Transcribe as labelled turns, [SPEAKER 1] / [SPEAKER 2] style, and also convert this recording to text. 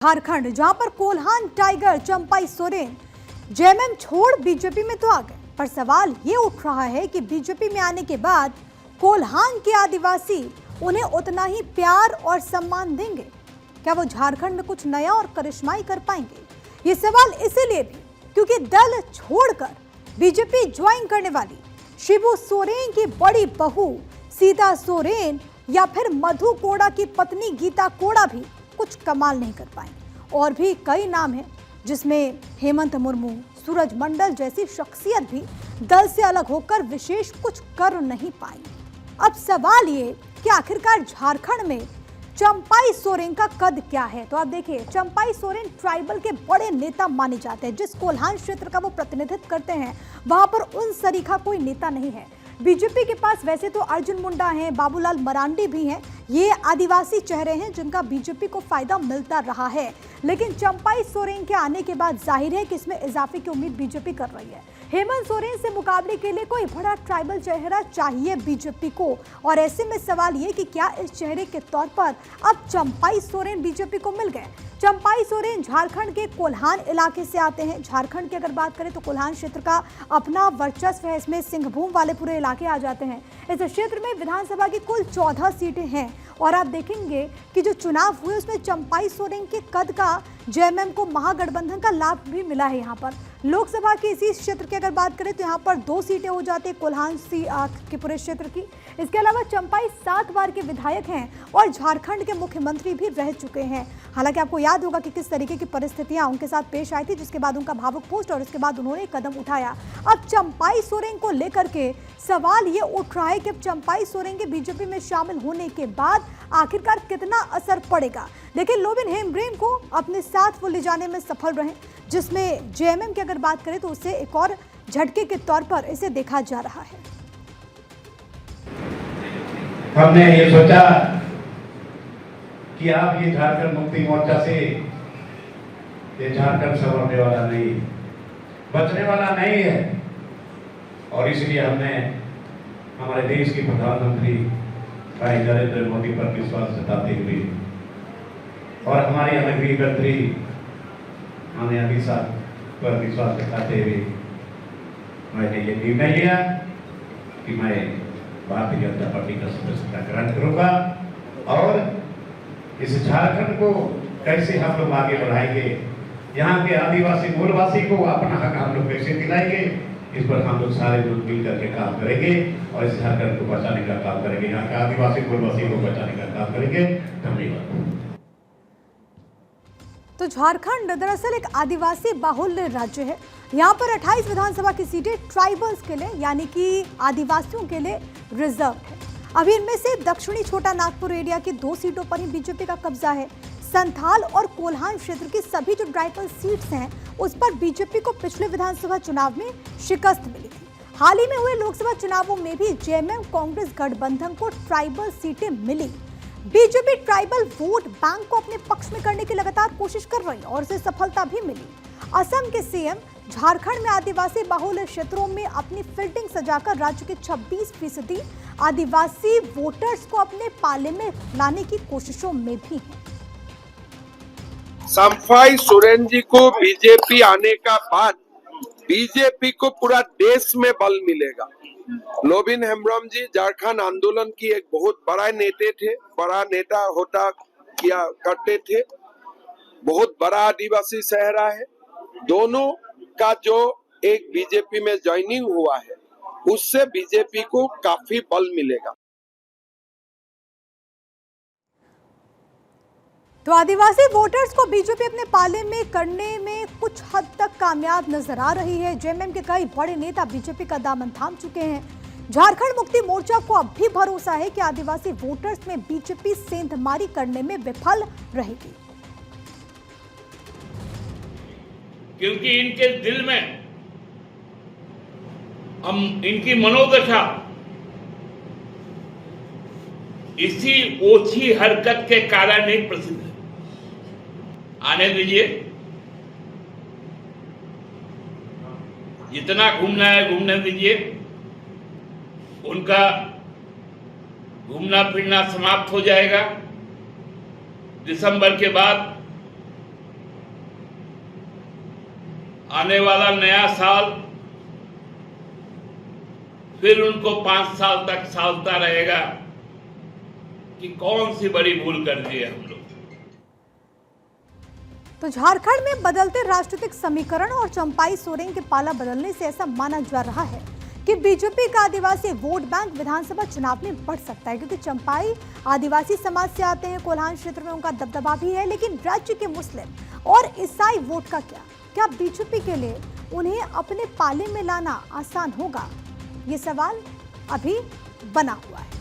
[SPEAKER 1] झारखंड, जहां पर Kolhan tiger Champai Soren JMM छोड़ बीजेपी में तो आ गए, पर सवाल ये उठ रहा है कि बीजेपी में आने के बाद कोल्हान के आदिवासी उन्हें उतना ही प्यार और सम्मान देंगे? क्या वो झारखंड में कुछ नया और करिश्माई कर पाएंगे? ये सवाल इसीलिए भी क्योंकि दल छोड़कर बीजेपी ज्वाइन करने वाली शिबू सोरेन की बड़ी बहू सीता सोरेन या फिर मधु कोड़ा की पत्नी गीता कोड़ा भी कुछ कमाल नहीं कर पाए। और भी कई नाम हैं जिसमें हेमंत मुर्मू, सूरज मंडल जैसी शख्सियत भी दल से अलग होकर विशेष कुछ कर नहीं पाई। अब सवाल ये कि आखिरकार झारखंड में चंपाई सोरेन का कद क्या है? तो आप देखिए, चंपाई सोरेन ट्राइबल के बड़े नेता माने जाते हैं। जिस कोल्हान क्षेत्र का वो प्रतिनिधित्व करते हैं वहां पर उन सरीखा कोई नेता नहीं है। बीजेपी के पास वैसे तो अर्जुन मुंडा हैं, बाबूलाल मरांडी भी हैं, ये आदिवासी चेहरे हैं जिनका बीजेपी को फायदा मिलता रहा है। लेकिन चंपाई सोरेन के आने के बाद जाहिर है कि इसमें इजाफे की उम्मीद बीजेपी कर रही है। हेमंत सोरेन से मुकाबले के लिए कोई बड़ा ट्राइबल चेहरा चाहिए बीजेपी को, और ऐसे में सवाल ये कि क्या इस चेहरे के तौर पर अब चंपाई सोरेन बीजेपी को मिल गए? चंपाई सोरेन झारखंड के कोल्हान इलाके से आते हैं। झारखंड की अगर बात करें तो कोल्हान क्षेत्र का अपना वर्चस्व है, इसमें सिंहभूम वाले पूरे इलाके आ जाते हैं। इस क्षेत्र में विधानसभा की कुल 14 सीटें हैं और आप देखेंगे कि जो चुनाव हुए उसमें चंपाई सोरेन के कद का जेएमएम को महागठबंधन का लाभ भी मिला है। यहाँ पर लोकसभा की इसी क्षेत्र की अगर बात करें तो यहाँ पर 2 सीटें हो जाती है कोल्हान के पूरे क्षेत्र की। इसके अलावा चंपाई 7 बार के विधायक हैं और झारखंड के मुख्यमंत्री भी रह चुके हैं। हालांकि आपको याद होगा कि किस तरीके की परिस्थितियां उनके साथ पेश आई थी, जिसके बाद उनका भावुक पोस्ट और उसके बाद उन्होंने कदम उठाया। अब चंपाई सोरेन को लेकर के सवाल ये उठ रहा है कि अब चंपाई सोरेन के बीजेपी में शामिल होने के बाद आखिरकार कितना असर पड़ेगा। लेकिन लोबिन हेम्ब्रेम को अपने साथ वो ले जाने में सफल रहे, जिसमें जेएमएम की अगर बात करें तो उसे एक और झटके के तौर पर इसे देखा जा रहा है।
[SPEAKER 2] हमने ये सोचा कि आप ये झारखंड मुक्ति मोर्चा से ये झारखंड संवरने वाला नहीं, बचने वाला नहीं है, और इसलिए हमने हमारे देश के प्रधानमंत्री भाई नरेंद्र मोदी पर विश्वास जताते हुए और हमारे यहाँ गृह मंत्री माननीय अमित शाह पर विश्वास जताते हुए मैंने ये निर्णय लिया कि मैं भारतीय जनता पार्टी का सदस्यता ग्रहण करूंगा और इस झारखंड को कैसे हम लोग आगे बढ़ाएंगे, यहाँ के आदिवासी मूलवासी को अपना हक हम लोग कैसे दिलाएंगे, इस पर हम लोग सारे लोग मिल करके काम करेंगे और इस झारखंड को बचाने का काम करेंगे, यहाँ के आदिवासी मूलवासी को बचाने का काम करेंगे। धन्यवाद।
[SPEAKER 1] तो झारखंड दरअसल एक आदिवासी बाहुल्य राज्य है। यहाँ पर 28 विधानसभा की सीटें ट्राइबल्स के लिए यानी कि आदिवासियों के लिए रिजर्व है। अभी इनमें से दक्षिणी छोटा नागपुर एरिया की 2 सीटों पर ही बीजेपी का कब्जा है। संथाल और कोल्हान क्षेत्र की सभी जो ट्राइबल सीट्स हैं उस पर बीजेपी को पिछले विधानसभा चुनाव में शिकस्त मिली थी। हाल ही में हुए लोकसभा चुनावों में भी जेएमएम कांग्रेस गठबंधन को ट्राइबल सीटें मिली। बीजेपी ट्राइबल वोट बैंक को अपने पक्ष में करने की लगातार कोशिश कर रही है और उसे सफलता भी मिली। असम के सीएम झारखंड में आदिवासी बाहुल्य क्षेत्रों में अपनी फील्डिंग सजाकर राज्य के 26% आदिवासी वोटर्स को अपने पाले में लाने की कोशिशों में भी है।
[SPEAKER 3] चंपाई सोरेन जी को बीजेपी आने का बाद बीजेपी को पूरा देश में बल मिलेगा। लोबिन हेम्ब्रम जी झारखंड आंदोलन की एक बहुत बड़ा नेता होता किया करते थे। बहुत बड़ा आदिवासी शहर है। दोनों का जो एक बीजेपी में ज्वाइनिंग हुआ है उससे बीजेपी को काफी बल मिलेगा।
[SPEAKER 1] तो आदिवासी वोटर्स को बीजेपी अपने पाले में करने में कुछ हद तक कामयाब नजर आ रही है। जेएमएम के कई बड़े नेता बीजेपी का दामन थाम चुके हैं। झारखंड मुक्ति मोर्चा को अब भी भरोसा है कि आदिवासी वोटर्स में बीजेपी सेंधमारी करने में विफल रहेगी,
[SPEAKER 4] क्योंकि इनके दिल में हम इनकी मनोदशा इसी ओछी हरकत के कारण ही प्रसिद्ध है। आने दीजिए, जितना घूमना है घूमने दीजिए। उनका घूमना फिरना समाप्त हो जाएगा। दिसंबर के बाद आने वाला नया साल फिर उनको 5 साल तक सालता रहेगा कि कौन सी बड़ी भूल कर दी है हम लोग।
[SPEAKER 1] तो झारखंड में बदलते राजनीतिक समीकरण और चंपाई सोरेन के पाला बदलने से ऐसा माना जा रहा है कि बीजेपी का आदिवासी वोट बैंक विधानसभा चुनाव में बढ़ सकता है, क्योंकि चंपाई आदिवासी समाज से आते हैं, कोल्हान क्षेत्र में उनका दबदबा भी है। लेकिन राज्य के मुस्लिम और ईसाई वोट का क्या बीजेपी के लिए उन्हें अपने पाले में लाना आसान होगा? ये सवाल अभी बना हुआ है।